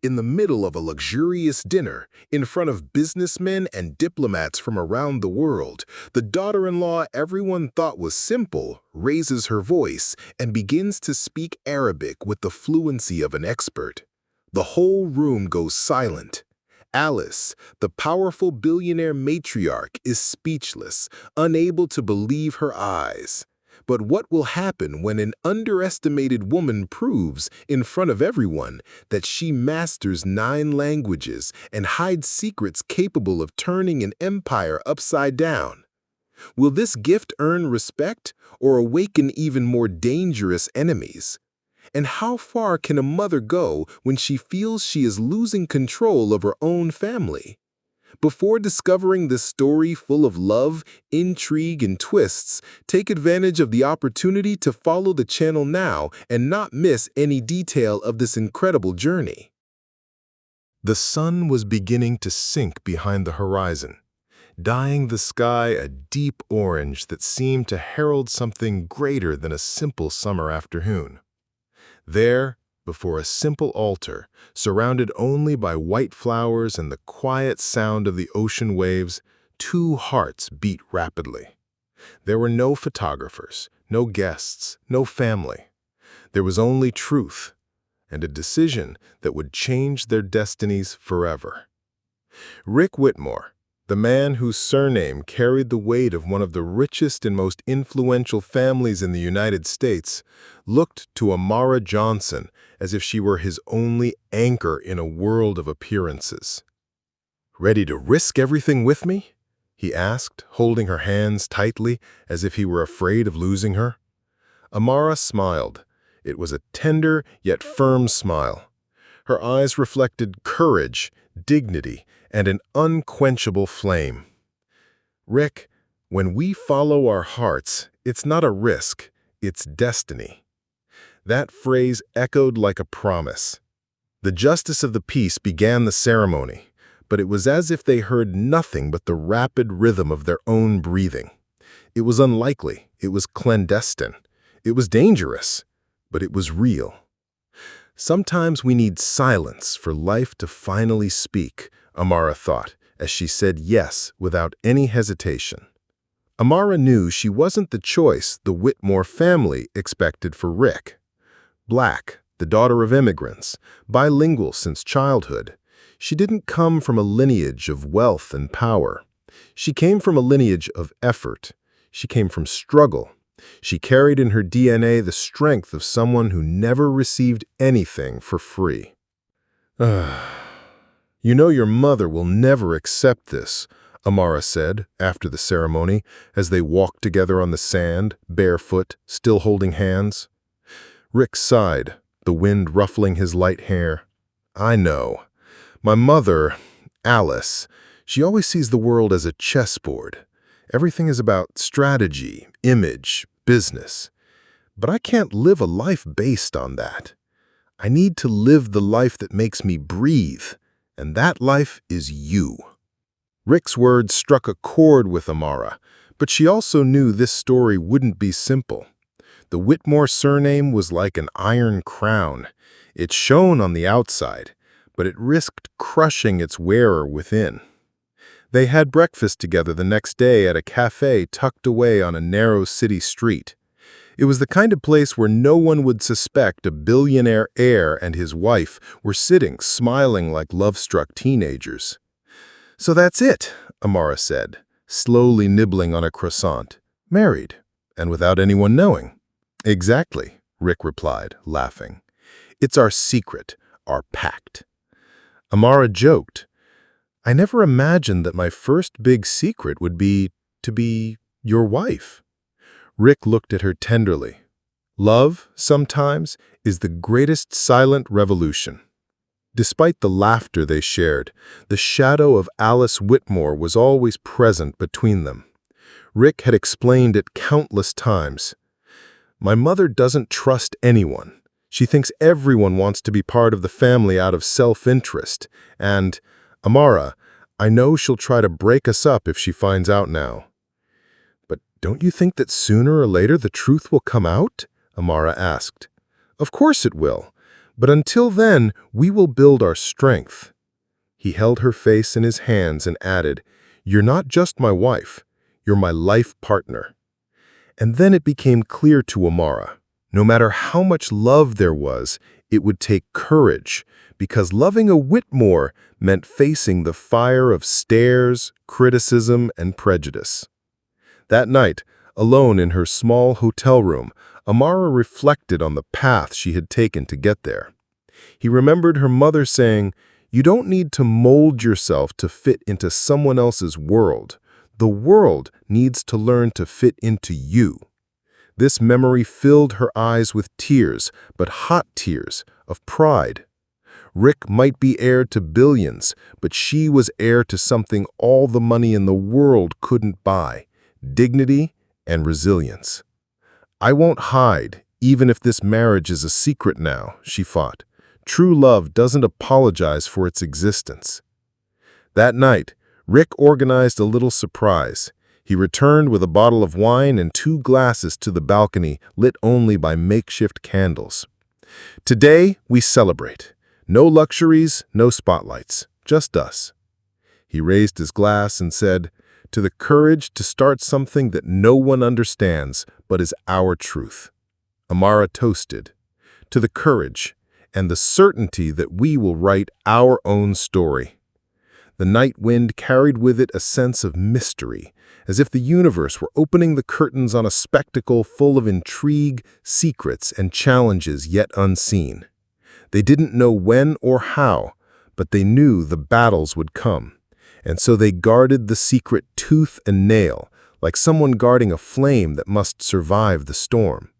in the middle of a luxurious dinner, in front of businessmen and diplomats from around the world, the daughter-in-law everyone thought was simple raises her voice and begins to speak Arabic with the fluency of an expert. The whole room goes silent. Alice, the powerful billionaire matriarch, is speechless, unable to believe her eyes. But what will happen when an underestimated woman proves, in front of everyone, that she masters 9 languages and hides secrets capable of turning an empire upside down? Will this gift earn respect or awaken even more dangerous enemies? And how far can a mother go when she feels she is losing control of her own family? Before discovering this story full of love, intrigue, and twists, take advantage of the opportunity to follow the channel now and not miss any detail of this incredible journey. The sun was beginning to sink behind the horizon, dyeing the sky a deep orange that seemed to herald something greater than a simple summer afternoon. There, before a simple altar, surrounded only by white flowers and the quiet sound of the ocean waves, 2 hearts beat rapidly. There were no photographers, no guests, no family. There was only truth, and a decision that would change their destinies forever. Rick Whitmore, the man whose surname carried the weight of one of the richest and most influential families in the United States, looked to Amara Johnson as if she were his only anchor in a world of appearances. "Ready to risk everything with me?" he asked, holding her hands tightly as if he were afraid of losing her. Amara smiled. It was a tender yet firm smile. Her eyes reflected courage, dignity, and an unquenchable flame. "Rick, when we follow our hearts, it's not a risk, it's destiny." That phrase echoed like a promise. The justice of the peace began the ceremony, but it was as if they heard nothing but the rapid rhythm of their own breathing. It was unlikely, it was clandestine, it was dangerous, but it was real. Sometimes we need silence for life to finally speak, Amara thought, as she said yes without any hesitation. Amara knew she wasn't the choice the Whitmore family expected for Rick. Black, the daughter of immigrants, bilingual since childhood, she didn't come from a lineage of wealth and power. She came from a lineage of effort. She came from struggle. She carried in her DNA the strength of someone who never received anything for free. "You know your mother will never accept this," Amara said after the ceremony, as they walked together on the sand, barefoot, still holding hands. Rick sighed, the wind ruffling his light hair. "I know. My mother, Alice, she always sees the world as a chessboard. Everything is about strategy, image, business. But I can't live a life based on that. I need to live the life that makes me breathe, and that life is you." Rick's words struck a chord with Amara, but she also knew this story wouldn't be simple. The Whitmore surname was like an iron crown. It shone on the outside, but it risked crushing its wearer within. They had breakfast together the next day at a cafe tucked away on a narrow city street. It was the kind of place where no one would suspect a billionaire heir and his wife were sitting, smiling like love-struck teenagers. "So that's it," Amara said, slowly nibbling on a croissant. "Married, and without anyone knowing." "Exactly," Rick replied, laughing. "It's our secret, our pact." Amara joked, "I never imagined that my first big secret would be to be your wife." Rick looked at her tenderly. Love, sometimes, is the greatest silent revolution. Despite the laughter they shared, the shadow of Alice Whitmore was always present between them. Rick had explained it countless times. "My mother doesn't trust anyone. She thinks everyone wants to be part of the family out of self-interest. And, Amara, I know she'll try to break us up if she finds out now." "But don't you think that sooner or later the truth will come out?" Amara asked. "Of course it will. But until then, we will build our strength." He held her face in his hands and added, "You're not just my wife, you're my life partner." And then it became clear to Amara, no matter how much love there was, it would take courage, because loving a Whitmore meant facing the fire of stares, criticism, and prejudice. That night, alone in her small hotel room, Amara reflected on the path she had taken to get there. He remembered her mother saying, "You don't need to mold yourself to fit into someone else's world. The world needs to learn to fit into you." This memory filled her eyes with tears, but hot tears, of pride. Rick might be heir to billions, but she was heir to something all the money in the world couldn't buy: dignity and resilience. "I won't hide, even if this marriage is a secret now," she fought. "True love doesn't apologize for its existence." That night, Rick organized a little surprise. He returned with a bottle of wine and 2 glasses to the balcony, lit only by makeshift candles. "Today, we celebrate. No luxuries, no spotlights, just us." He raised his glass and said, "To the courage to start something that no one understands, but is our truth." Amara toasted, "To the courage and the certainty that we will write our own story." The night wind carried with it a sense of mystery, as if the universe were opening the curtains on a spectacle full of intrigue, secrets, and challenges yet unseen. They didn't know when or how, but they knew the battles would come, and so they guarded the secret tooth and nail, like someone guarding a flame that must survive the storm.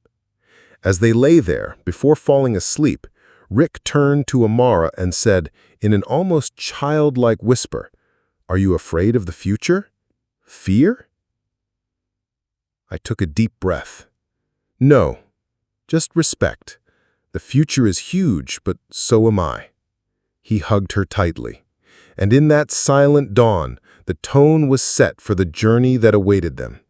As they lay there, before falling asleep, Rick turned to Amara and said, in an almost childlike whisper, "Are you afraid of the future? Fear?" I took a deep breath. "No, just respect. The future is huge, but so am I." He hugged her tightly, and in that silent dawn, the tone was set for the journey that awaited them.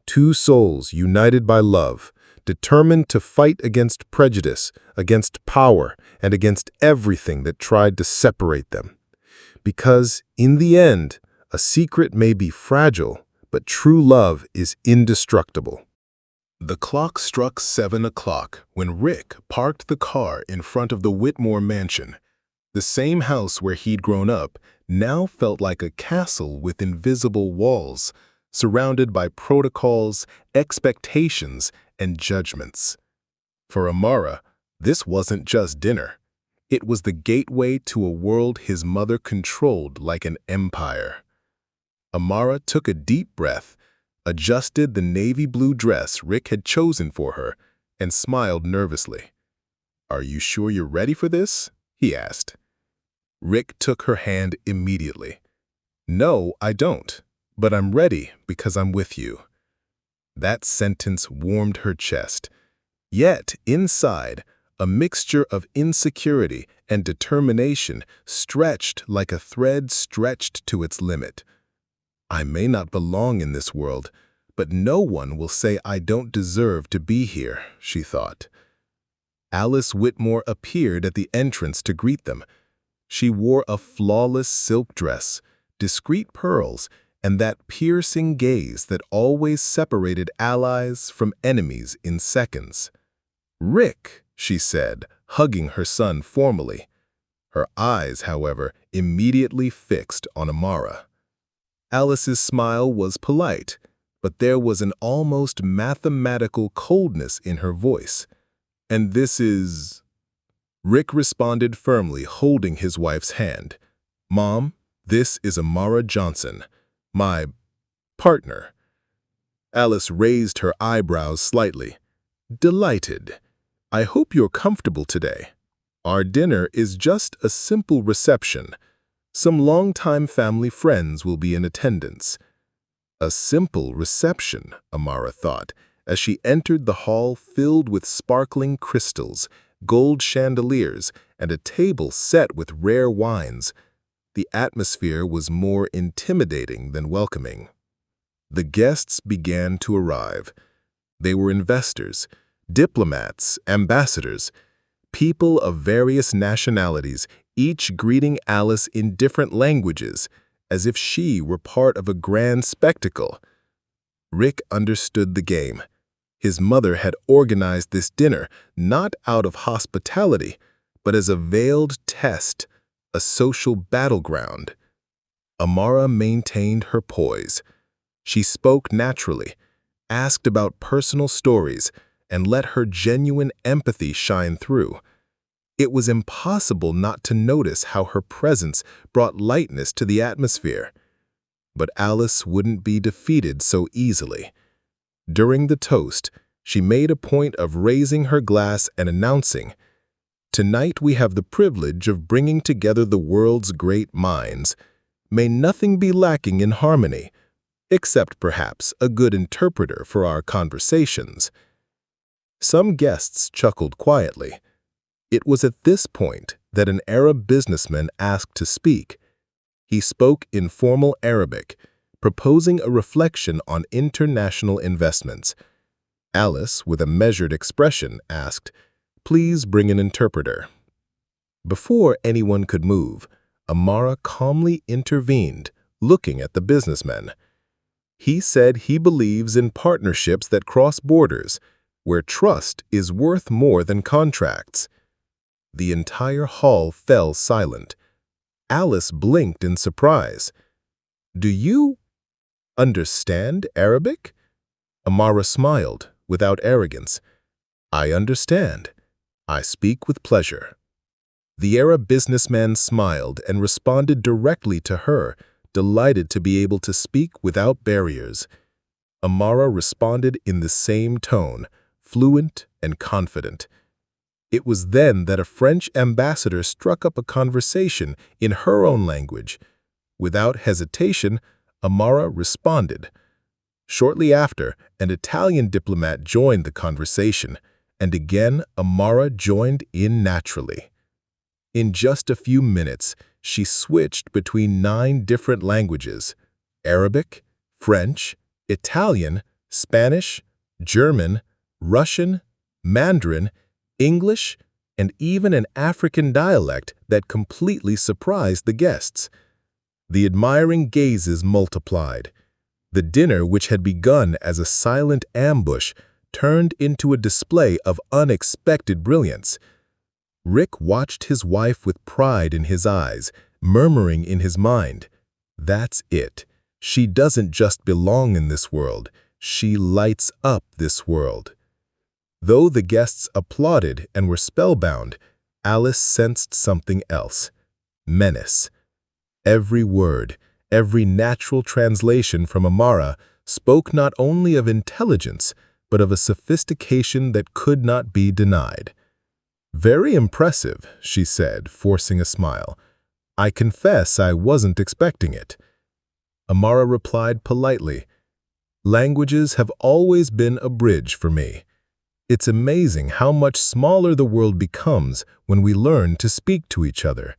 2 souls united by love, determined to fight against prejudice, against power, and against everything that tried to separate them. Because, in the end, a secret may be fragile, but true love is indestructible. The clock struck 7 o'clock when Rick parked the car in front of the Whitmore mansion. The same house where he'd grown up now felt like a castle with invisible walls, surrounded by protocols, expectations, and judgments. For Amara, this wasn't just dinner. It was the gateway to a world his mother controlled like an empire. Amara took a deep breath, adjusted the navy blue dress Rick had chosen for her, and smiled nervously. "Are you sure you're ready for this?" he asked. Rick took her hand immediately. "No, I don't, but I'm ready because I'm with you." That sentence warmed her chest. Yet, inside, a mixture of insecurity and determination stretched like a thread stretched to its limit. "I may not belong in this world, but no one will say I don't deserve to be here," she thought. Alice Whitmore appeared at the entrance to greet them. She wore a flawless silk dress, discreet pearls, and that piercing gaze that always separated allies from enemies in seconds. "Rick," she said, hugging her son formally. Her eyes, however, immediately fixed on Amara. Alice's smile was polite, but there was an almost mathematical coldness in her voice. "And this is—" Rick responded firmly, holding his wife's hand. "Mom, this is Amara Johnson, my partner." Alice raised her eyebrows slightly. "Delighted. I hope you're comfortable today. Our dinner is just a simple reception. Some longtime family friends will be in attendance." A simple reception, Amara thought, as she entered the hall filled with sparkling crystals, gold chandeliers, and a table set with rare wines. The atmosphere was more intimidating than welcoming. The guests began to arrive. They were investors, diplomats, ambassadors. People of various nationalities, each greeting Alice in different languages, as if she were part of a grand spectacle. Rick understood the game. His mother had organized this dinner not out of hospitality, but as a veiled test, a social battleground. Amara maintained her poise. She spoke naturally, asked about personal stories, and let her genuine empathy shine through. It was impossible not to notice how her presence brought lightness to the atmosphere. But Alice wouldn't be defeated so easily. During the toast, she made a point of raising her glass and announcing, "Tonight we have the privilege of bringing together the world's great minds. May nothing be lacking in harmony, except perhaps a good interpreter for our conversations." Some guests chuckled quietly. It was at this point that an Arab businessman asked to speak. He spoke in formal Arabic, proposing a reflection on international investments. Alice, with a measured expression, asked, "Please bring an interpreter." Before anyone could move, Amara calmly intervened, looking at the businessman. He said he believes in partnerships that cross borders, where trust is worth more than contracts. The entire hall fell silent. Alice blinked in surprise. "Do you understand Arabic?" Amara smiled, without arrogance. "I understand. I speak with pleasure." The Arab businessman smiled and responded directly to her, delighted to be able to speak without barriers. Amara responded in the same tone, fluent and confident. It was then that a French ambassador struck up a conversation in her own language. Without hesitation, Amara responded. Shortly after, an Italian diplomat joined the conversation, and again Amara joined in naturally. In just a few minutes, she switched between 9 different languages: Arabic, French, Italian, Spanish, German, Russian, Mandarin, English, and even an African dialect that completely surprised the guests. The admiring gazes multiplied. The dinner, which had begun as a silent ambush, turned into a display of unexpected brilliance. Rick watched his wife with pride in his eyes, murmuring in his mind, "That's it. She doesn't just belong in this world, she lights up this world." Though the guests applauded and were spellbound, Alice sensed something else: menace. Every word, every natural translation from Amara spoke not only of intelligence, but of a sophistication that could not be denied. "Very impressive," she said, forcing a smile. "I confess I wasn't expecting it." Amara replied politely, "Languages have always been a bridge for me. It's amazing how much smaller the world becomes when we learn to speak to each other."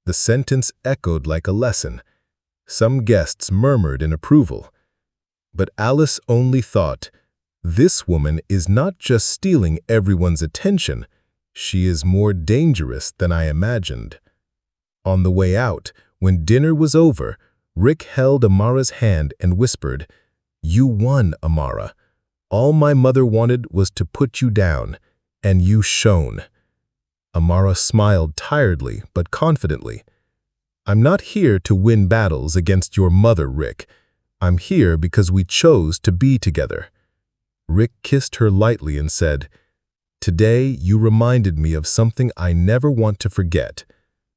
The sentence echoed like a lesson. Some guests murmured in approval. But Alice only thought, "This woman is not just stealing everyone's attention, she is more dangerous than I imagined." On the way out, when dinner was over, Rick held Amara's hand and whispered, "You won, Amara. All my mother wanted was to put you down, and you shone." Amara smiled tiredly but confidently. "I'm not here to win battles against your mother, Rick. I'm here because we chose to be together." Rick kissed her lightly and said, "Today you reminded me of something I never want to forget.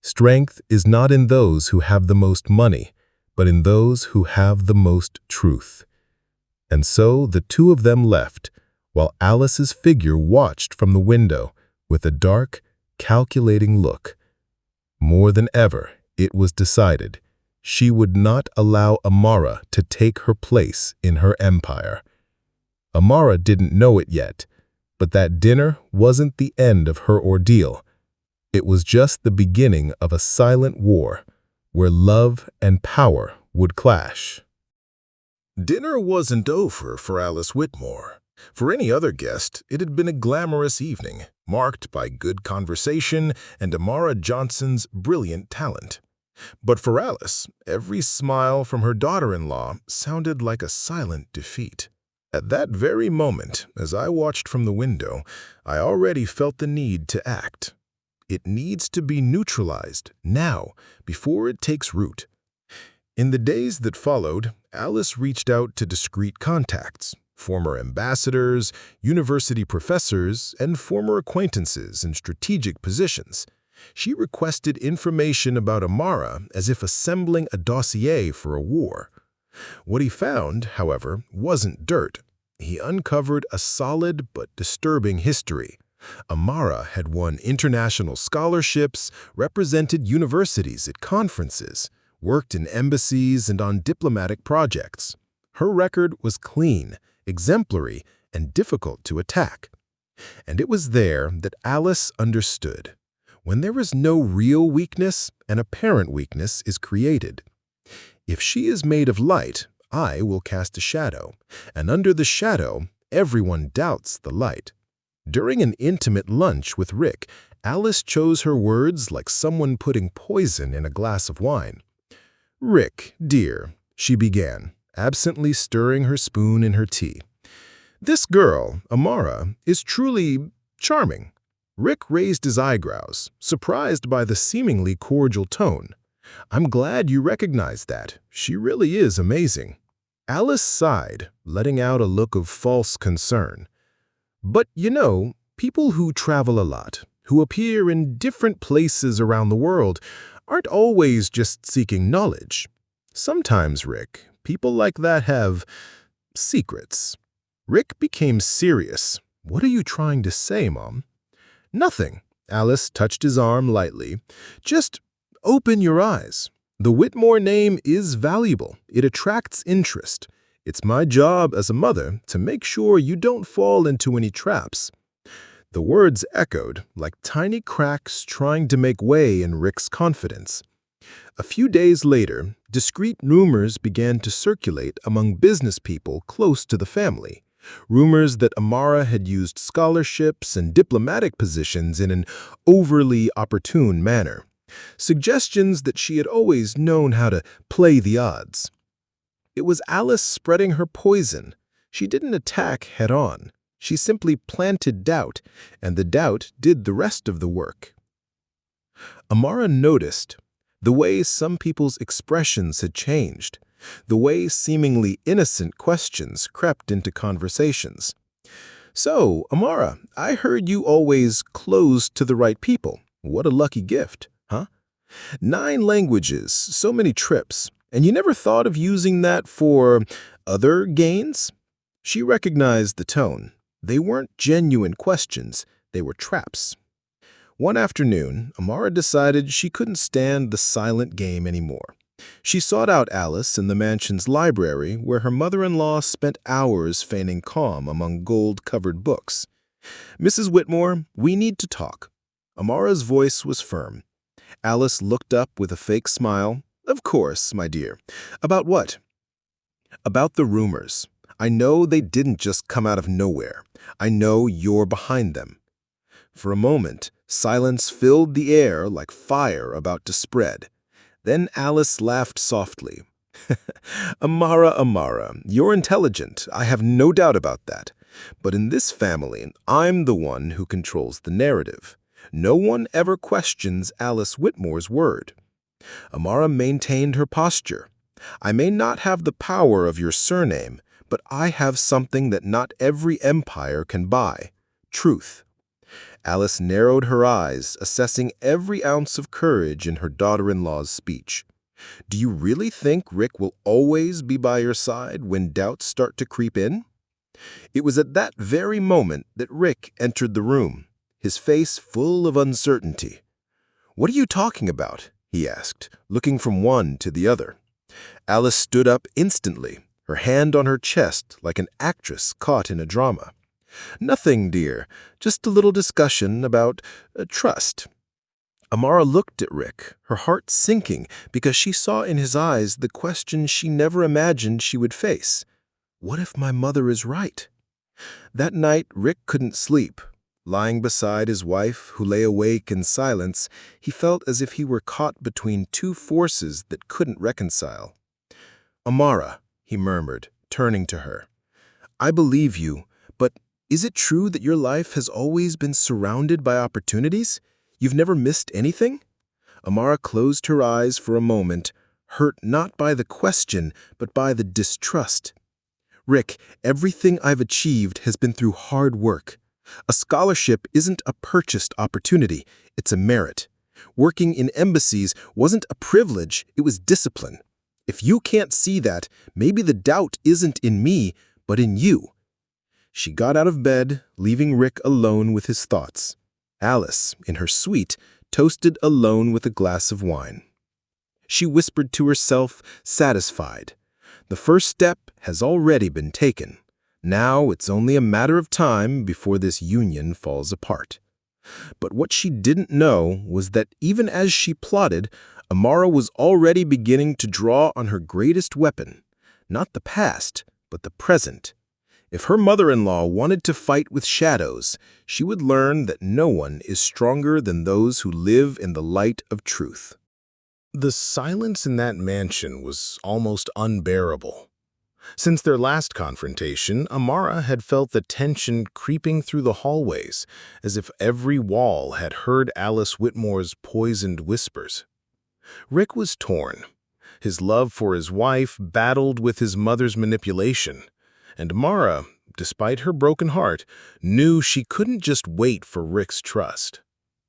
Strength is not in those who have the most money, but in those who have the most truth." And so the two of them left, while Alice's figure watched from the window with a dark, calculating look. More than ever, it was decided she would not allow Amara to take her place in her empire. Amara didn't know it yet, but that dinner wasn't the end of her ordeal. It was just the beginning of a silent war, where love and power would clash. Dinner wasn't over for Alice Whitmore. For any other guest, it had been a glamorous evening, marked by good conversation and Amara Johnson's brilliant talent. But for Alice, every smile from her daughter-in-law sounded like a silent defeat. At that very moment, as I watched from the window, I already felt the need to act. It needs to be neutralized, now, before it takes root. In the days that followed, Alice reached out to discreet contacts, former ambassadors, university professors, and former acquaintances in strategic positions. She requested information about Amara as if assembling a dossier for a war. What he found, however, wasn't dirt. He uncovered a solid but disturbing history. Amara had won international scholarships, represented universities at conferences, worked in embassies and on diplomatic projects. Her record was clean, exemplary, and difficult to attack. And it was there that Alice understood. When there is no real weakness, an apparent weakness is created. If she is made of light, I will cast a shadow, and under the shadow, everyone doubts the light. During an intimate lunch with Rick, Alice chose her words like someone putting poison in a glass of wine. "Rick, dear," she began, absently stirring her spoon in her tea. "This girl, Amara, is truly charming." Rick raised his eyebrows, surprised by the seemingly cordial tone. "I'm glad you recognize that. She really is amazing." Alice sighed, letting out a look of false concern. "But you know, people who travel a lot, who appear in different places around the world, aren't always just seeking knowledge. Sometimes, Rick, people like that have secrets." Rick became serious. "What are you trying to say, Mom?" "Nothing." Alice touched his arm lightly. "Just open your eyes. The Whitmore name is valuable. It attracts interest. It's my job as a mother to make sure you don't fall into any traps." The words echoed like tiny cracks trying to make way in Rick's confidence. A few days later, discreet rumors began to circulate among business people close to the family. Rumors that Amara had used scholarships and diplomatic positions in an overly opportune manner. Suggestions that she had always known how to play the odds. It was Alice spreading her poison. She didn't attack head-on. She simply planted doubt, and the doubt did the rest of the work. Amara noticed the way some people's expressions had changed, the way seemingly innocent questions crept into conversations. "So, Amara, I heard you always closed to the right people. What a lucky gift, huh? 9 languages, so many trips, and you never thought of using that for other gains?" She recognized the tone. They weren't genuine questions, they were traps. One afternoon, Amara decided she couldn't stand the silent game anymore. She sought out Alice in the mansion's library, where her mother-in-law spent hours feigning calm among gold-covered books. "Mrs. Whitmore, we need to talk." Amara's voice was firm. Alice looked up with a fake smile. "Of course, my dear. About what?" "About the rumors. I know they didn't just come out of nowhere. I know you're behind them." For a moment, silence filled the air like fire about to spread. Then Alice laughed softly. Amara, you're intelligent. I have no doubt about that. But in this family, I'm the one who controls the narrative. No one ever questions Alice Whitmore's word." Amara maintained her posture. "I may not have the power of your surname, but I have something that not every empire can buy: truth." Alice narrowed her eyes, assessing every ounce of courage in her daughter-in-law's speech. "Do you really think Rick will always be by your side when doubts start to creep in?" It was at that very moment that Rick entered the room, his face full of uncertainty. "What are you talking about?" he asked, looking from one to the other. Alice stood up instantly, her hand on her chest like an actress caught in a drama. "Nothing, dear. Just a little discussion about trust." Amara looked at Rick, her heart sinking because she saw in his eyes the question she never imagined she would face. What if my mother is right? That night, Rick couldn't sleep. Lying beside his wife, who lay awake in silence, he felt as if he were caught between two forces that couldn't reconcile. "Amara," he murmured, turning to her, "I believe you, but is it true that your life has always been surrounded by opportunities? You've never missed anything?" Amara closed her eyes for a moment, hurt not by the question, but by the distrust. "Rick, everything I've achieved has been through hard work. A scholarship isn't a purchased opportunity, it's a merit. Working in embassies wasn't a privilege, it was discipline. If you can't see that, maybe the doubt isn't in me, but in you." She got out of bed, leaving Rick alone with his thoughts. Alice, in her suite, toasted alone with a glass of wine. She whispered to herself, satisfied. The first step has already been taken. Now it's only a matter of time before this union falls apart. But what she didn't know was that even as she plotted, Amara was already beginning to draw on her greatest weapon, not the past, but the present. If her mother-in-law wanted to fight with shadows, she would learn that no one is stronger than those who live in the light of truth. The silence in that mansion was almost unbearable. Since their last confrontation, Amara had felt the tension creeping through the hallways, as if every wall had heard Alice Whitmore's poisoned whispers. Rick was torn. His love for his wife battled with his mother's manipulation, and Amara, despite her broken heart, knew she couldn't just wait for Rick's trust.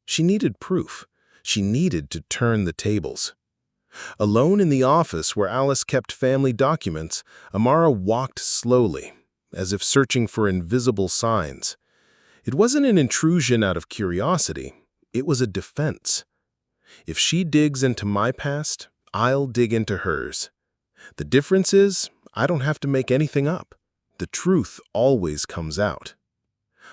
She needed proof. She needed to turn the tables. Alone in the office where Alice kept family documents, Amara walked slowly, as if searching for invisible signs. It wasn't an intrusion out of curiosity, it was a defense. If she digs into my past, I'll dig into hers. The difference is, I don't have to make anything up. The truth always comes out.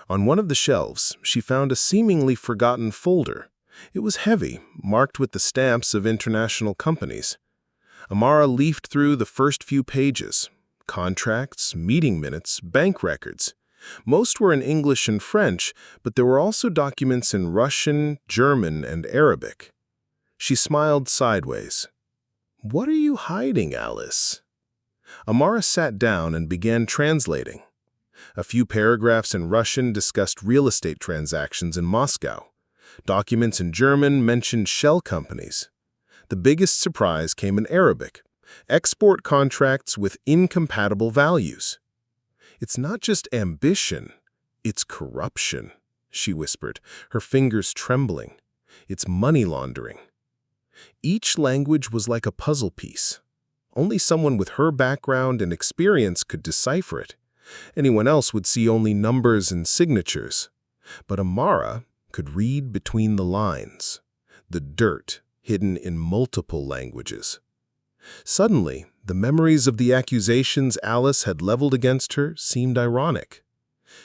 On one of the shelves, she found a seemingly forgotten folder. It was heavy, marked with the stamps of international companies. Amara leafed through the first few pages. Contracts, meeting minutes, bank records. Most were in English and French, but there were also documents in Russian, German, and Arabic. She smiled sideways. "What are you hiding, Alice?" Amara sat down and began translating. A few paragraphs in Russian discussed real estate transactions in Moscow. Documents in German mentioned shell companies. The biggest surprise came in Arabic, export contracts with incompatible values. "It's not just ambition, it's corruption," she whispered, her fingers trembling. "It's money laundering." Each language was like a puzzle piece. Only someone with her background and experience could decipher it. Anyone else would see only numbers and signatures. But Amara could read between the lines, the dirt hidden in multiple languages. Suddenly, the memories of the accusations Alice had leveled against her seemed ironic.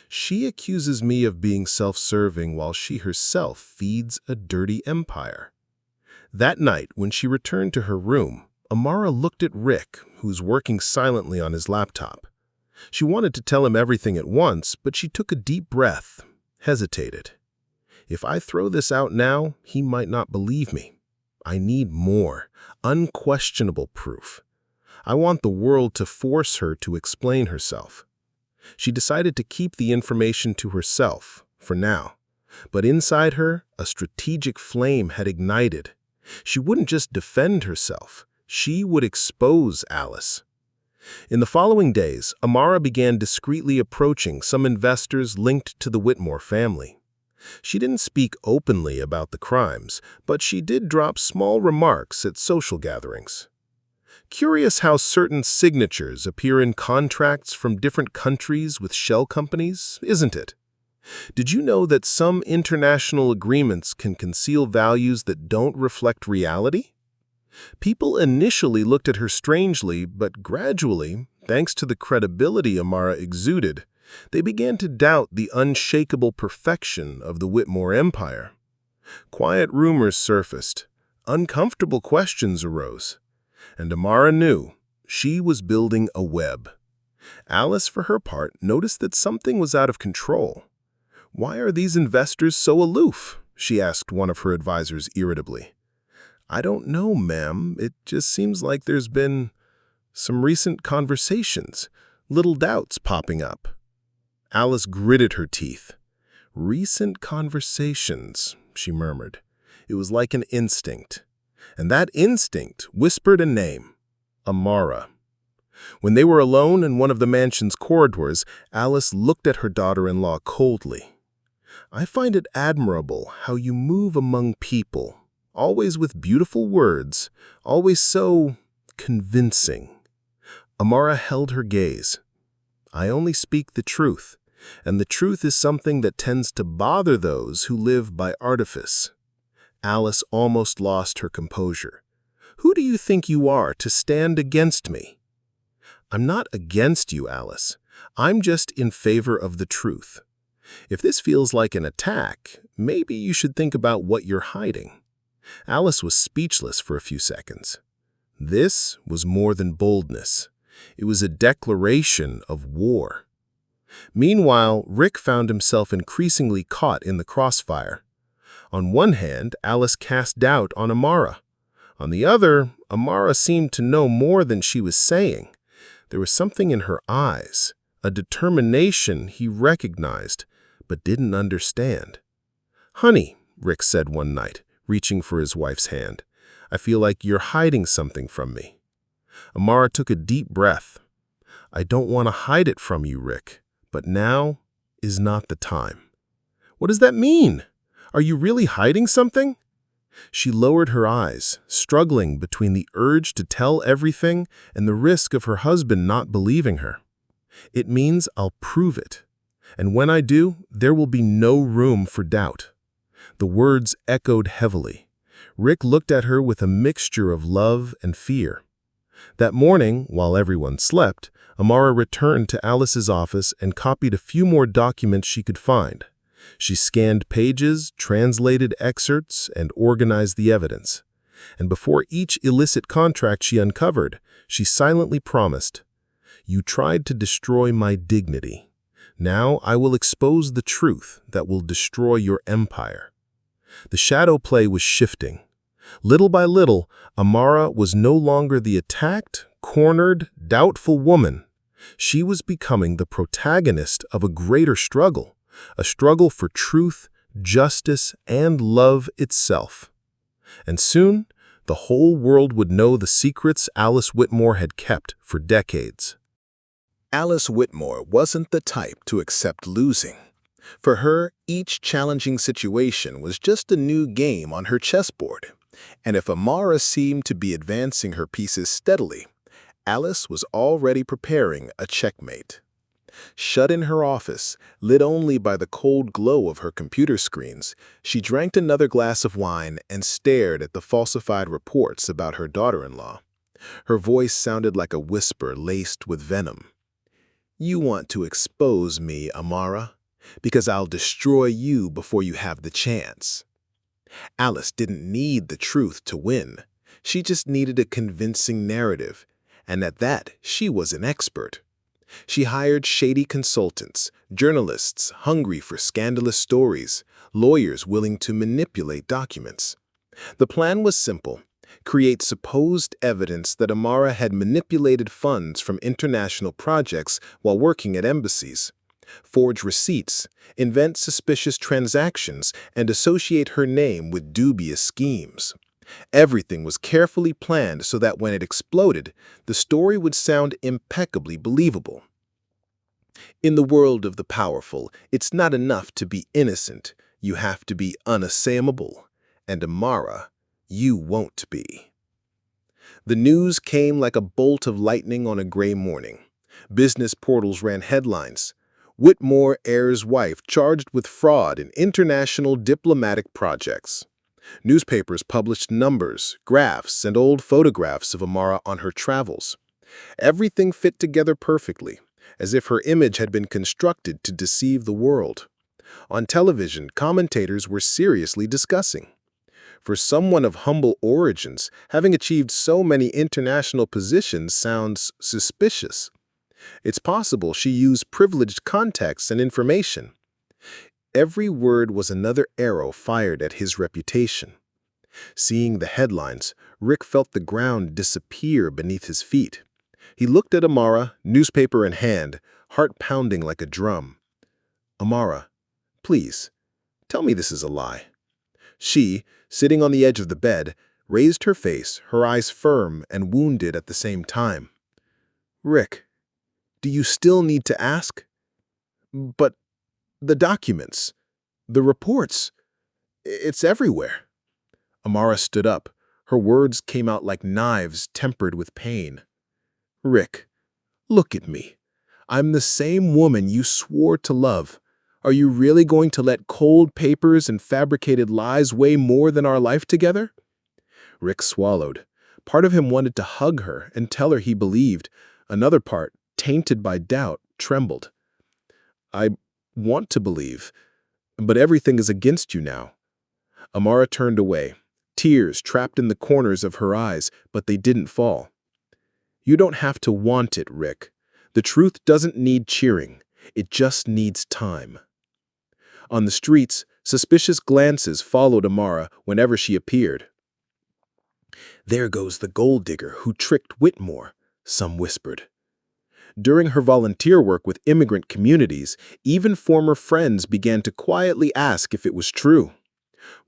She accuses me of being self-serving while she herself feeds a dirty empire. That night, when she returned to her room, Amara looked at Rick, who was working silently on his laptop. She wanted to tell him everything at once, but she took a deep breath, hesitated. If I throw this out now, he might not believe me. I need more, unquestionable proof. I want the world to force her to explain herself. She decided to keep the information to herself, for now. But inside her, a strategic flame had ignited. She wouldn't just defend herself, she would expose Alice. In the following days, Amara began discreetly approaching some investors linked to the Whitmore family. She didn't speak openly about the crimes, but she did drop small remarks at social gatherings. Curious how certain signatures appear in contracts from different countries with shell companies, isn't it? Did you know that some international agreements can conceal values that don't reflect reality? People initially looked at her strangely, but gradually, thanks to the credibility Amara exuded, they began to doubt the unshakable perfection of the Whitmore empire. Quiet rumors surfaced, uncomfortable questions arose, and Amara knew she was building a web. Alice, for her part, noticed that something was out of control. "Why are these investors so aloof?" she asked one of her advisors irritably. "I don't know, ma'am. It just seems like there's been some recent conversations, little doubts popping up." Alice gritted her teeth. "Recent conversations," she murmured. It was like an instinct. And that instinct whispered a name: Amara. When they were alone in one of the mansion's corridors, Alice looked at her daughter-in-law coldly. "I find it admirable how you move among people, always with beautiful words, always so convincing." Amara held her gaze. "I only speak the truth, and the truth is something that tends to bother those who live by artifice." Alice almost lost her composure. "Who do you think you are to stand against me?" "I'm not against you, Alice. I'm just in favor of the truth. If this feels like an attack, maybe you should think about what you're hiding." Alice was speechless for a few seconds. This was more than boldness. It was a declaration of war. Meanwhile, Rick found himself increasingly caught in the crossfire. On one hand, Alice cast doubt on Amara. On the other, Amara seemed to know more than she was saying. There was something in her eyes, a determination he recognized, but didn't understand. "Honey," Rick said one night, reaching for his wife's hand, "I feel like you're hiding something from me." Amara took a deep breath. "I don't want to hide it from you, Rick, but now is not the time." "What does that mean? Are you really hiding something?" She lowered her eyes, struggling between the urge to tell everything and the risk of her husband not believing her. "It means I'll prove it. And when I do, there will be no room for doubt." The words echoed heavily. Rick looked at her with a mixture of love and fear. That morning, while everyone slept, Amara returned to Alice's office and copied a few more documents she could find. She scanned pages, translated excerpts, and organized the evidence. And before each illicit contract she uncovered, she silently promised, "You tried to destroy my dignity. Now I will expose the truth that will destroy your empire." The shadow play was shifting. Little by little, Amara was no longer the attacked, cornered, doubtful woman. She was becoming the protagonist of a greater struggle, a struggle for truth, justice, and love itself. And soon, the whole world would know the secrets Alice Whitmore had kept for decades. Alice Whitmore wasn't the type to accept losing. For her, each challenging situation was just a new game on her chessboard. And if Amara seemed to be advancing her pieces steadily, Alice was already preparing a checkmate. Shut in her office, lit only by the cold glow of her computer screens, she drank another glass of wine and stared at the falsified reports about her daughter-in-law. Her voice sounded like a whisper laced with venom. "You want to expose me, Amara, because I'll destroy you before you have the chance." Alice didn't need the truth to win. She just needed a convincing narrative, and at that, she was an expert. She hired shady consultants, journalists hungry for scandalous stories, lawyers willing to manipulate documents. The plan was simple: create supposed evidence that Amara had manipulated funds from international projects while working at embassies, forge receipts, invent suspicious transactions, and associate her name with dubious schemes. Everything was carefully planned so that when it exploded, the story would sound impeccably believable. In the world of the powerful, it's not enough to be innocent. You have to be unassailable. And Amara, you won't be. The news came like a bolt of lightning on a gray morning. Business portals ran headlines: "Whitmore heir's wife charged with fraud in international diplomatic projects." Newspapers published numbers, graphs, and old photographs of Amara on her travels. Everything fit together perfectly, as if her image had been constructed to deceive the world. On television, commentators were seriously discussing. For someone of humble origins, having achieved so many international positions sounds suspicious. It's possible she used privileged contexts and information. Every word was another arrow fired at his reputation. Seeing the headlines, Rick felt the ground disappear beneath his feet. He looked at Amara, newspaper in hand, heart pounding like a drum. "Amara, please, tell me this is a lie." She, sitting on the edge of the bed, raised her face, her eyes firm and wounded at the same time. "Rick, do you still need to ask?" "But the documents, the reports, it's everywhere." Amara stood up. Her words came out like knives tempered with pain. "Rick, look at me. I'm the same woman you swore to love. Are you really going to let cold papers and fabricated lies weigh more than our life together?" Rick swallowed. Part of him wanted to hug her and tell her he believed. Another part, tainted by doubt, trembled. "I want to believe, but everything is against you now." Amara turned away, tears trapped in the corners of her eyes, but they didn't fall. "You don't have to want it, Rick. The truth doesn't need cheering. It just needs time." On the streets, suspicious glances followed Amara whenever she appeared. "There goes the gold digger who tricked Whitmore," some whispered. During her volunteer work with immigrant communities, even former friends began to quietly ask if it was true.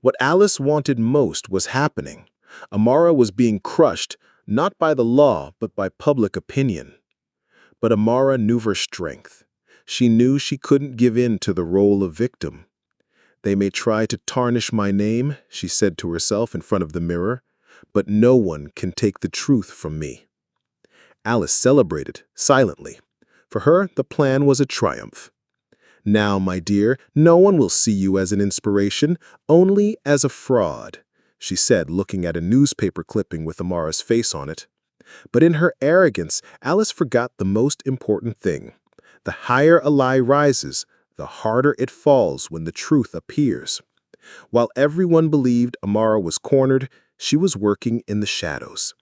What Alice wanted most was happening. Amara was being crushed, not by the law, but by public opinion. But Amara knew her strength. She knew she couldn't give in to the role of victim. "They may try to tarnish my name," she said to herself in front of the mirror, "but no one can take the truth from me." Alice celebrated, silently. For her, the plan was a triumph. "Now, my dear, no one will see you as an inspiration, only as a fraud," she said, looking at a newspaper clipping with Amara's face on it. But in her arrogance, Alice forgot the most important thing. The higher a lie rises, the harder it falls when the truth appears. While everyone believed Amara was cornered, she was working in the shadows.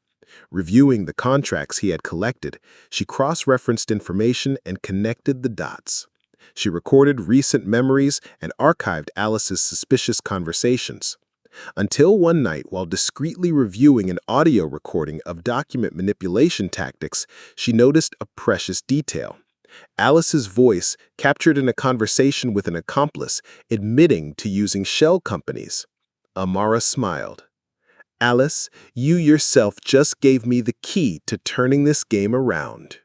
Reviewing the contracts he had collected, she cross-referenced information and connected the dots. She recorded recent memories and archived Alice's suspicious conversations. Until one night, while discreetly reviewing an audio recording of document manipulation tactics, she noticed a precious detail. Alice's voice captured in a conversation with an accomplice, admitting to using shell companies. Amara smiled. "Alice, you yourself just gave me the key to turning this game around."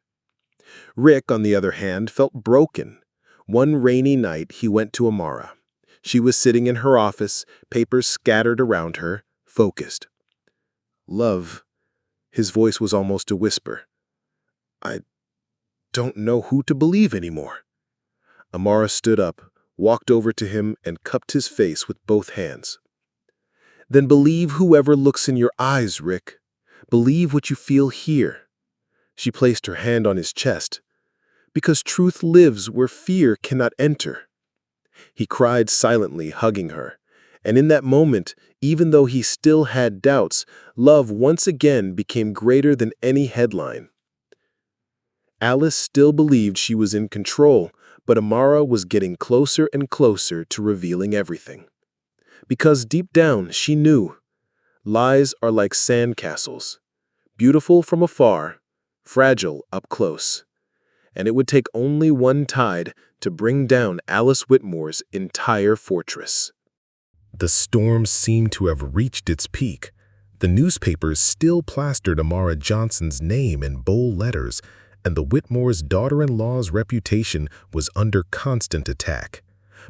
Rick, on the other hand, felt broken. One rainy night, he went to Amara. She was sitting in her office, papers scattered around her, focused. "Love," his voice was almost a whisper. "I don't know who to believe anymore." Amara stood up, walked over to him, and cupped his face with both hands. "Then believe whoever looks in your eyes, Rick. Believe what you feel here." She placed her hand on his chest. "Because truth lives where fear cannot enter." He cried silently, hugging her. And in that moment, even though he still had doubts, love once again became greater than any headline. Alice still believed she was in control, but Amara was getting closer and closer to revealing everything. Because deep down, she knew. Lies are like sandcastles, beautiful from afar, fragile up close. And it would take only one tide to bring down Alice Whitmore's entire fortress. The storm seemed to have reached its peak. The newspapers still plastered Amara Johnson's name in bold letters, and the Whitmore's daughter-in-law's reputation was under constant attack.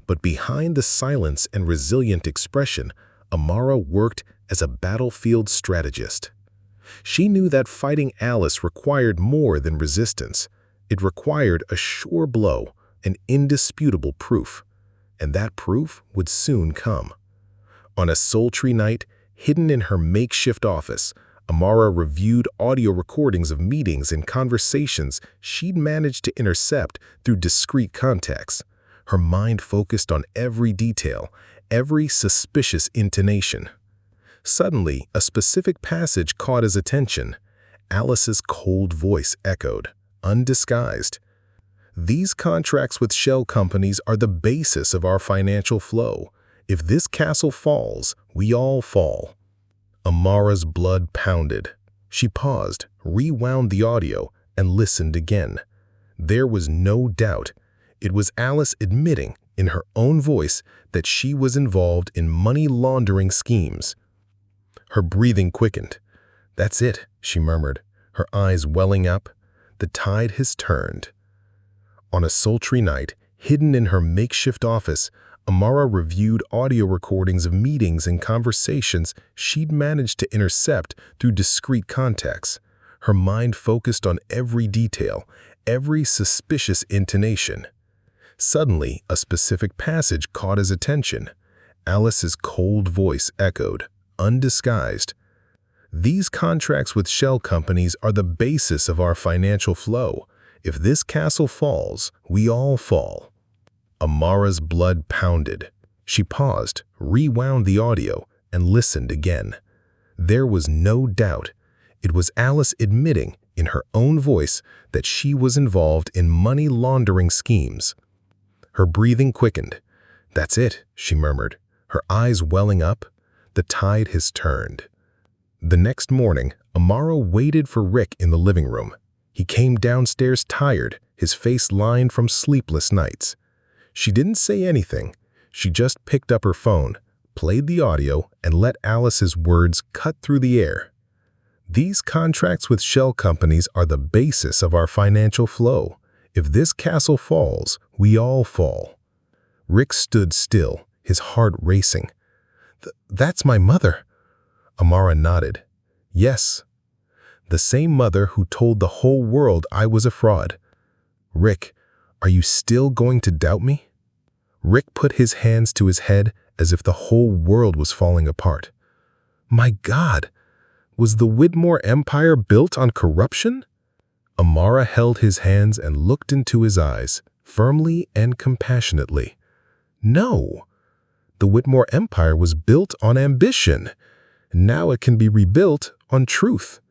But behind the silence and resilient expression, Amara worked as a battlefield strategist. She knew that fighting Alice required more than resistance. It required a sure blow, an indisputable proof. And that proof would soon come. On a sultry night, hidden in her makeshift office, Amara reviewed audio recordings of meetings and conversations she'd managed to intercept through discreet contacts. Her mind focused on every detail, every suspicious intonation. Suddenly, a specific passage caught his attention. Alice's cold voice echoed, undisguised. These contracts with shell companies are the basis of our financial flow. If this castle falls, we all fall. Amara's blood pounded. She paused, rewound the audio, and listened again. There was no doubt. It was Alice admitting, in her own voice, that she was involved in money laundering schemes. Her breathing quickened. "That's it," she murmured, her eyes welling up. "The tide has turned." On a sultry night, hidden in her makeshift office, Amara reviewed audio recordings of meetings and conversations she'd managed to intercept through discreet contacts. Her mind focused on every detail, every suspicious intonation. Suddenly, a specific passage caught his attention. Alice's cold voice echoed, undisguised. "These contracts with shell companies are the basis of our financial flow. If this castle falls, we all fall." Amara's blood pounded. She paused, rewound the audio, and listened again. There was no doubt. It was Alice admitting, in her own voice, that she was involved in money laundering schemes. Her breathing quickened. "That's it," she murmured, her eyes welling up. "The tide has turned." The next morning, Amara waited for Rick in the living room. He came downstairs tired, his face lined from sleepless nights. She didn't say anything. She just picked up her phone, played the audio, and let Alice's words cut through the air. "These contracts with shell companies are the basis of our financial flow. If this castle falls, we all fall." Rick stood still, his heart racing. "That's my mother." Amara nodded. "Yes. The same mother who told the whole world I was a fraud." "Rick, are you still going to doubt me?" Rick put his hands to his head as if the whole world was falling apart. "My God, was the Whitmore Empire built on corruption?" Amara held his hands and looked into his eyes, firmly and compassionately. "No. The Whitmore Empire was built on ambition. Now it can be rebuilt on truth."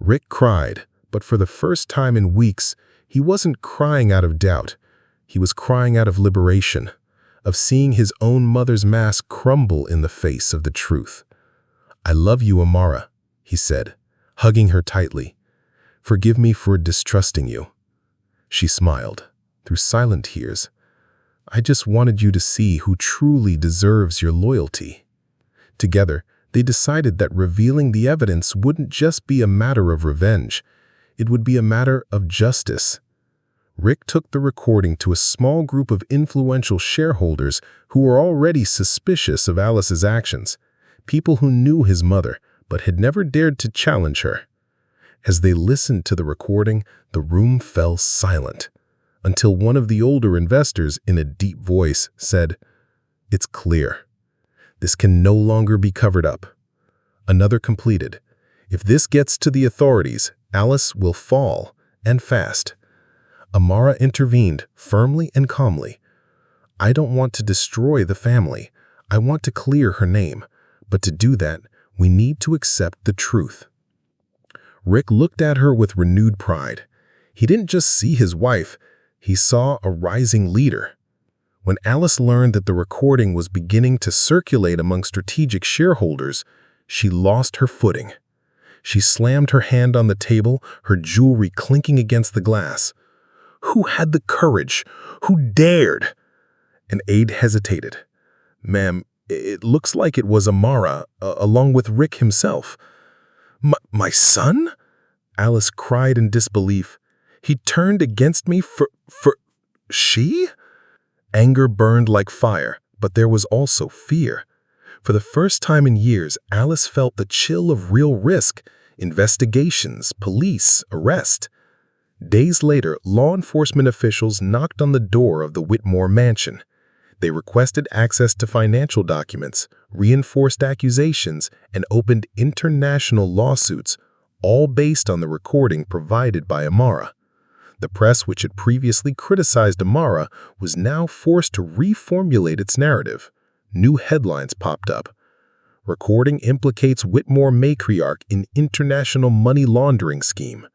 Rick cried, but for the first time in weeks, he wasn't crying out of doubt. He was crying out of liberation, of seeing his own mother's mask crumble in the face of the truth. "I love you, Amara," he said, hugging her tightly. "Forgive me for distrusting you." She smiled, through silent tears. "I just wanted you to see who truly deserves your loyalty." Together, they decided that revealing the evidence wouldn't just be a matter of revenge. It would be a matter of justice. Rick took the recording to a small group of influential shareholders who were already suspicious of Alice's actions, people who knew his mother but had never dared to challenge her. As they listened to the recording, the room fell silent, until one of the older investors, in a deep voice, said, "It's clear. This can no longer be covered up." Another completed, "If this gets to the authorities, Alice will fall, and fast." Amara intervened, firmly and calmly. "I don't want to destroy the family. I want to clear her name. But to do that, we need to accept the truth." Rick looked at her with renewed pride. He didn't just see his wife, he saw a rising leader. When Alice learned that the recording was beginning to circulate among strategic shareholders, she lost her footing. She slammed her hand on the table, her jewelry clinking against the glass. "Who had the courage? Who dared?" An aide hesitated. "Ma'am, it looks like it was Amara, along with Rick himself." My son?" Alice cried in disbelief. "He turned against me for she?" Anger burned like fire, but there was also fear. For the first time in years, Alice felt the chill of real risk, investigations, police, arrest. Days later, law enforcement officials knocked on the door of the Whitmore mansion. They requested access to financial documents, reinforced accusations, and opened international lawsuits, all based on the recording provided by Amara. The press, which had previously criticized Amara, was now forced to reformulate its narrative. New headlines popped up. "Recording implicates Whitmore matriarch in international money laundering scheme."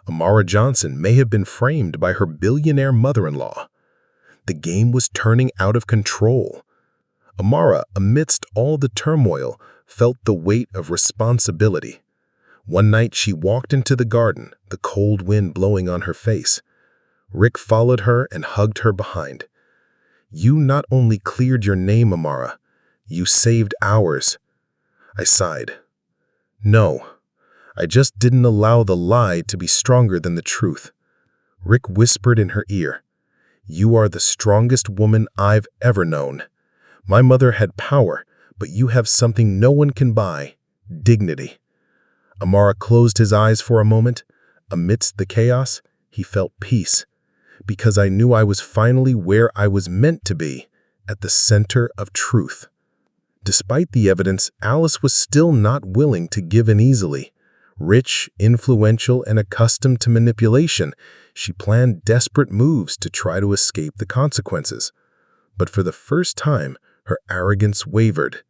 Amara Johnson may have been framed by her billionaire mother-in-law. The game was turning out of control. Amara, amidst all the turmoil, felt the weight of responsibility. One night she walked into the garden, the cold wind blowing on her face. Rick followed her and hugged her behind. "You not only cleared your name, Amara, you saved ours." I sighed. "No, I just didn't allow the lie to be stronger than the truth." Rick whispered in her ear, "You are the strongest woman I've ever known. My mother had power, but you have something no one can buy: dignity." Amara closed his eyes for a moment. Amidst the chaos, he felt peace, because I knew I was finally where I was meant to be, at the center of truth. Despite the evidence, Alice was still not willing to give in easily. Rich, influential, and accustomed to manipulation, she planned desperate moves to try to escape the consequences. But for the first time, her arrogance wavered,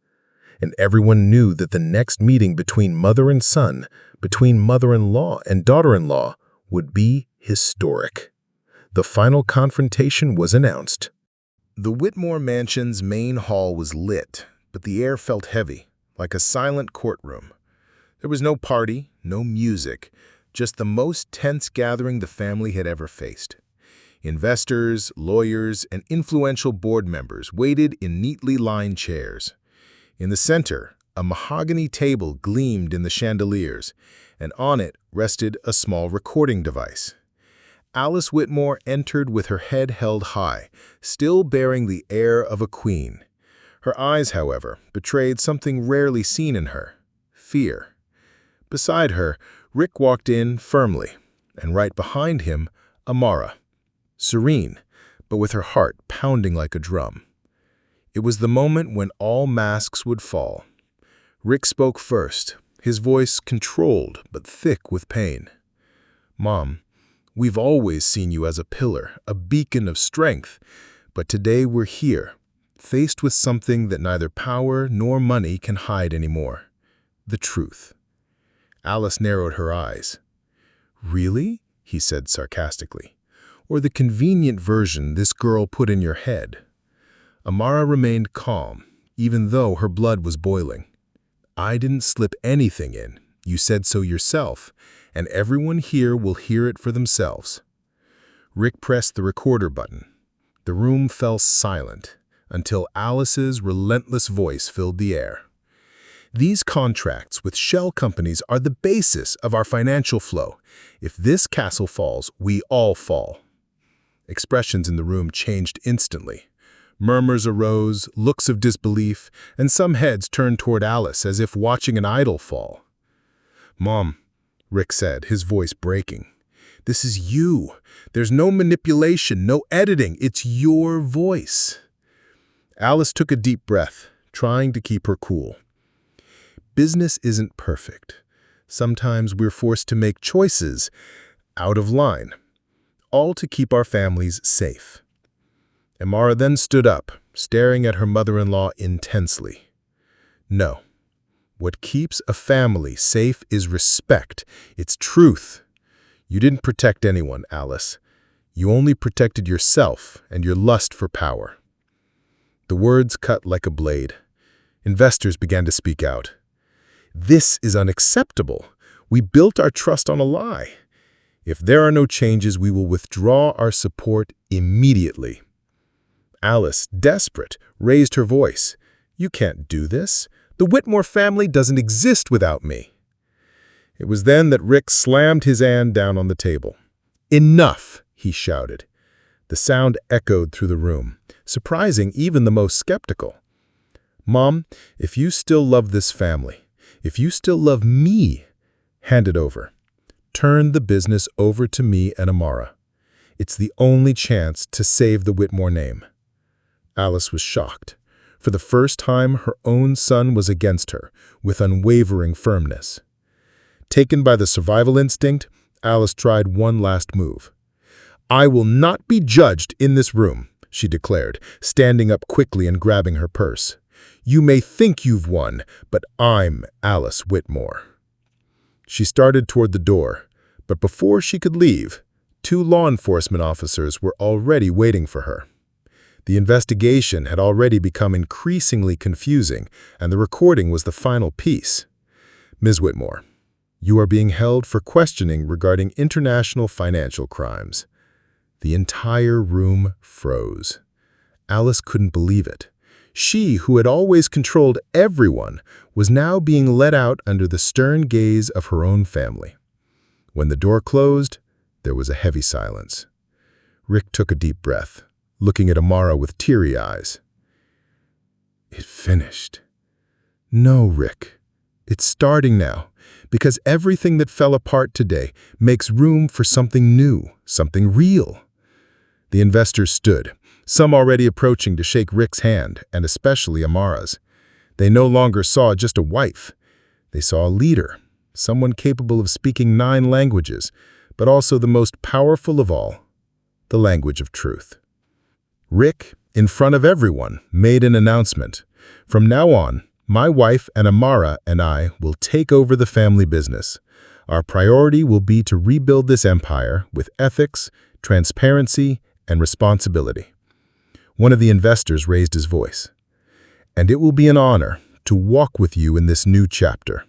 and everyone knew that the next meeting between mother and son, between mother-in-law and daughter-in-law, would be historic. The final confrontation was announced. The Whitmore mansion's main hall was lit, but the air felt heavy, like a silent courtroom. There was no party, no music, just the most tense gathering the family had ever faced. Investors, lawyers, and influential board members waited in neatly lined chairs. In the center, a mahogany table gleamed in the chandeliers, and on it rested a small recording device. Alice Whitmore entered with her head held high, still bearing the air of a queen. Her eyes, however, betrayed something rarely seen in her: fear. Beside her, Rick walked in firmly, and right behind him, Amara, serene, but with her heart pounding like a drum. It was the moment when all masks would fall. Rick spoke first, his voice controlled but thick with pain. "Mom, we've always seen you as a pillar, a beacon of strength, but today we're here, faced with something that neither power nor money can hide anymore: the truth." Alice narrowed her eyes. "Really?" he said sarcastically. "Or the convenient version this girl put in your head?" Amara remained calm, even though her blood was boiling. "I didn't slip anything in. You said so yourself, and everyone here will hear it for themselves." Rick pressed the recorder button. The room fell silent until Alice's relentless voice filled the air. "These contracts with shell companies are the basis of our financial flow. If this castle falls, we all fall." Expressions in the room changed instantly. Murmurs arose, looks of disbelief, and some heads turned toward Alice as if watching an idol fall. "Mom," Rick said, his voice breaking, "this is you. There's no manipulation, no editing. It's your voice." Alice took a deep breath, trying to keep her cool. "Business isn't perfect. Sometimes we're forced to make choices out of line, all to keep our families safe." Amara then stood up, staring at her mother-in-law intensely. "No. What keeps a family safe is respect. It's truth. You didn't protect anyone, Alice. You only protected yourself and your lust for power." The words cut like a blade. Investors began to speak out. "This is unacceptable. We built our trust on a lie. If there are no changes, we will withdraw our support immediately." Alice, desperate, raised her voice. "You can't do this. The Whitmore family doesn't exist without me." It was then that Rick slammed his hand down on the table. "Enough!" he shouted. The sound echoed through the room, surprising even the most skeptical. "Mom, if you still love this family, if you still love me, hand it over. Turn the business over to me and Amara. It's the only chance to save the Whitmore name." Alice was shocked. For the first time, her own son was against her, with unwavering firmness. Taken by the survival instinct, Alice tried one last move. "I will not be judged in this room," she declared, standing up quickly and grabbing her purse. "You may think you've won, but I'm Alice Whitmore." She started toward the door, But before she could leave, 2 law enforcement officers were already waiting for her. The investigation had already become increasingly confusing, and the recording was the final piece. Ms. Whitmore, you are being held for questioning regarding international financial crimes. The entire room froze. Alice couldn't believe it. She, who had always controlled everyone, was now being let out under the stern gaze of her own family. When the door closed, there was a heavy silence. Rick took a deep breath, looking at Amara with teary eyes. It finished. No, Rick. It's starting now, because everything that fell apart today makes room for something new, something real. The investors stood, some already approaching to shake Rick's hand, and especially Amara's. They no longer saw just a wife. They saw a leader, someone capable of speaking 9 languages, but also the most powerful of all, the language of truth. Rick, in front of everyone, made an announcement. From now on, my wife and Amara and I will take over the family business. Our priority will be to rebuild this empire with ethics, transparency, and responsibility. One of the investors raised his voice. And it will be an honor to walk with you in this new chapter.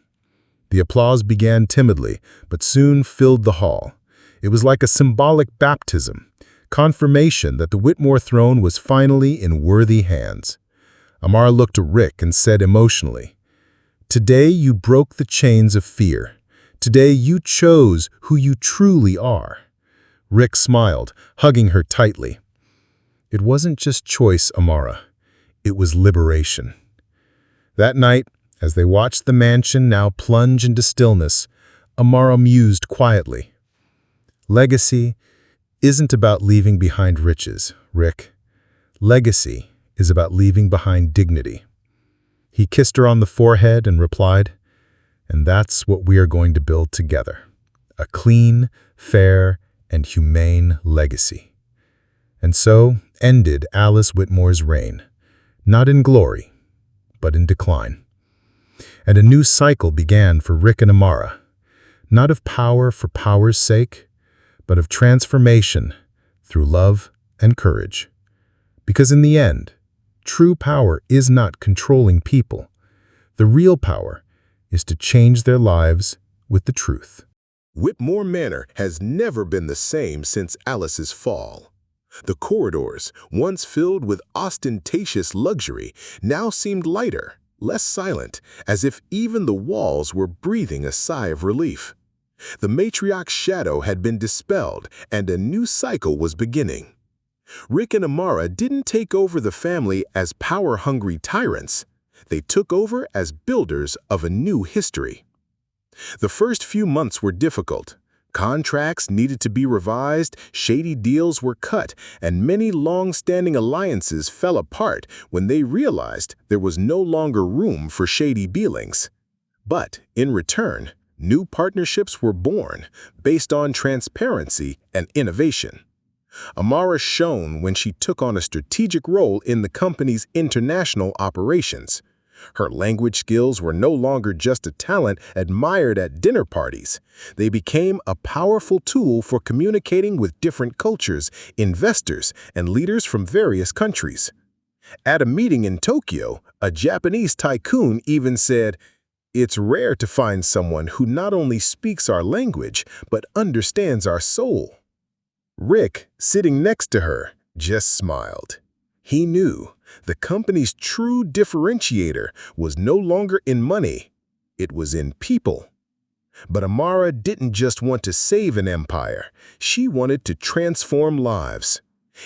The applause began timidly, but soon filled the hall. It was like a symbolic baptism, confirmation that the Whitmore throne was finally in worthy hands. Amara looked at Rick and said emotionally, "Today you broke the chains of fear. Today you chose who you truly are." Rick smiled, hugging her tightly. It wasn't just choice, Amara. It was liberation. That night, as they watched the mansion now plunge into stillness, Amara mused quietly. Legacy isn't about leaving behind riches, Rick. Legacy is about leaving behind dignity. He kissed her on the forehead and replied, "And that's what we are going to build together. A clean, fair, and humane legacy." And so ended Alice Whitmore's reign, not in glory, but in decline. And a new cycle began for Rick and Amara, not of power for power's sake, but of transformation through love and courage. Because in the end, true power is not controlling people. The real power is to change their lives with the truth. Whitmore Manor has never been the same since Alice's fall. The corridors, once filled with ostentatious luxury, now seemed lighter, less silent, as if even the walls were breathing a sigh of relief. The matriarch's shadow had been dispelled, and a new cycle was beginning. Rick and Amara didn't take over the family as power-hungry tyrants. They took over as builders of a new history. The first few months were difficult. Contracts needed to be revised, shady deals were cut, and many long-standing alliances fell apart when they realized there was no longer room for shady dealings. But in return, new partnerships were born based on transparency and innovation. Amara shone when she took on a strategic role in the company's international operations. Her language skills were no longer just a talent admired at dinner parties. They became a powerful tool for communicating with different cultures, investors, and leaders from various countries. At a meeting in Tokyo, a Japanese tycoon even said, "It's rare to find someone who not only speaks our language, but understands our soul." Rick, sitting next to her, just smiled. He knew the company's true differentiator was no longer in money, it was in people. But Amara didn't just want to save an empire, she wanted to transform lives.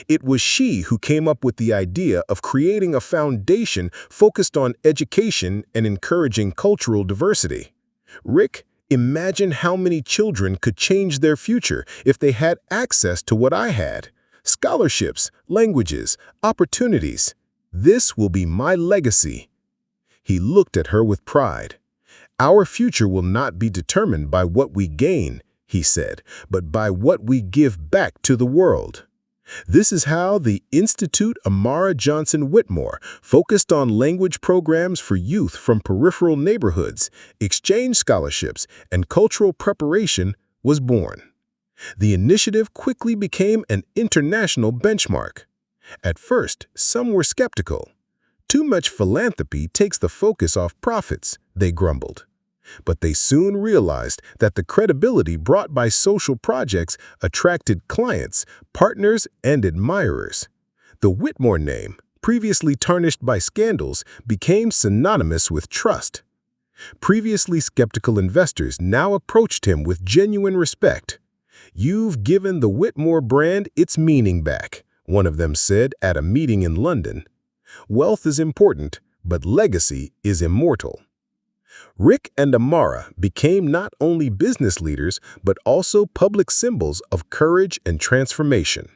It was she who came up with the idea of creating a foundation focused on education and encouraging cultural diversity. Rick, imagine how many children could change their future if they had access to what I had. Scholarships, languages, opportunities. This will be my legacy. He looked at her with pride. Our future will not be determined by what we gain, he said, but by what we give back to the world. This is how the Institute Amara Johnson Whitmore focused on language programs for youth from peripheral neighborhoods, exchange scholarships, and cultural preparation was born. The initiative quickly became an international benchmark. At first, some were skeptical. Too much philanthropy takes the focus off profits, they grumbled. But they soon realized that the credibility brought by social projects attracted clients, partners, and admirers. The Whitmore name, previously tarnished by scandals, became synonymous with trust. Previously skeptical investors now approached him with genuine respect. "You've given the Whitmore brand its meaning back," one of them said at a meeting in London. "Wealth is important, but legacy is immortal." Rick and Amara became not only business leaders, but also public symbols of courage and transformation.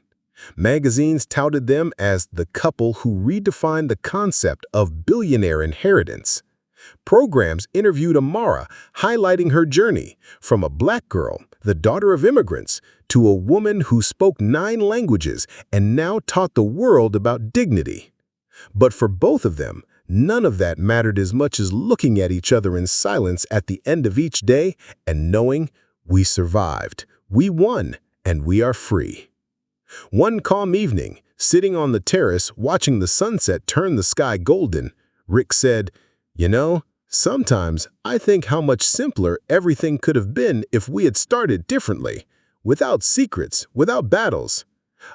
Magazines touted them as the couple who redefined the concept of billionaire inheritance. Programs interviewed Amara, highlighting her journey from a black girl, the daughter of immigrants, to a woman who spoke 9 languages and now taught the world about dignity. But for both of them, none of that mattered as much as looking at each other in silence at the end of each day and knowing we survived, we won, and we are free. One calm evening, sitting on the terrace watching the sunset turn the sky golden, Rick said, "You know, sometimes I think how much simpler everything could have been if we had started differently, without secrets, without battles."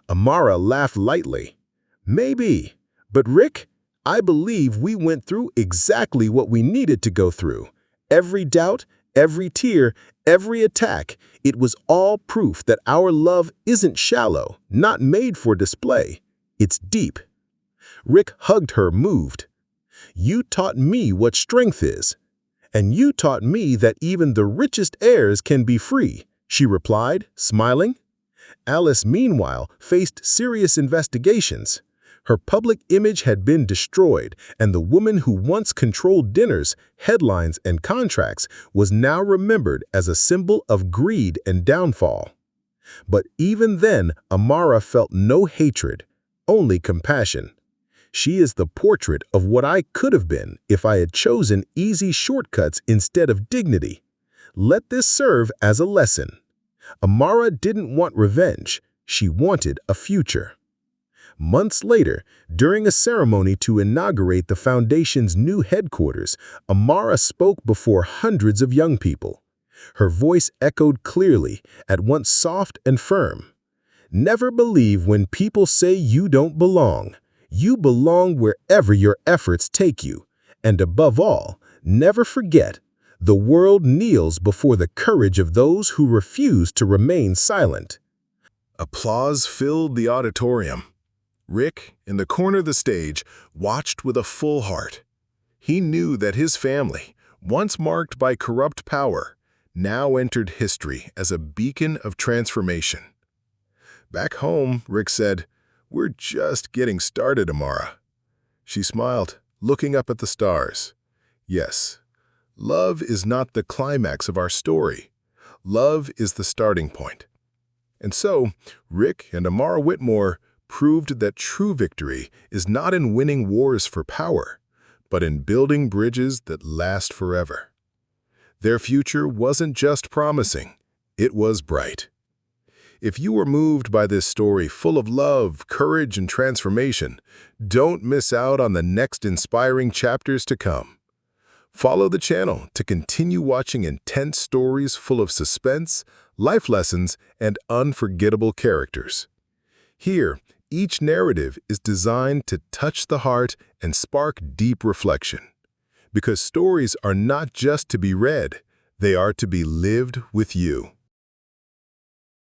Amara laughed lightly. "Maybe, but Rick, I believe we went through exactly what we needed to go through. Every doubt, every tear, every attack, it was all proof that our love isn't shallow, not made for display. It's deep." Rick hugged her, moved. "You taught me what strength is. And you taught me that even the richest heirs can be free," she replied, smiling. Alice, meanwhile, faced serious investigations. Her public image had been destroyed, and the woman who once controlled dinners, headlines, and contracts was now remembered as a symbol of greed and downfall. But even then, Amara felt no hatred, only compassion. "She is the portrait of what I could have been if I had chosen easy shortcuts instead of dignity. Let this serve as a lesson." Amara didn't want revenge. She wanted a future. Months later, during a ceremony to inaugurate the foundation's new headquarters, Amara spoke before hundreds of young people. Her voice echoed clearly, at once soft and firm. "Never believe when people say you don't belong. You belong wherever your efforts take you. And above all, never forget, the world kneels before the courage of those who refuse to remain silent." Applause filled the auditorium. Rick, in the corner of the stage, watched with a full heart. He knew that his family, once marked by corrupt power, now entered history as a beacon of transformation. Back home, Rick said, "We're just getting started, Amara." She smiled, looking up at the stars. "Yes, love is not the climax of our story. Love is the starting point." And so, Rick and Amara Whitmore proved that true victory is not in winning wars for power, but in building bridges that last forever. Their future wasn't just promising, it was bright. If you were moved by this story full of love, courage, and transformation, don't miss out on the next inspiring chapters to come. Follow the channel to continue watching intense stories full of suspense, life lessons, and unforgettable characters. Here, each narrative is designed to touch the heart and spark deep reflection. Because stories are not just to be read, they are to be lived with you.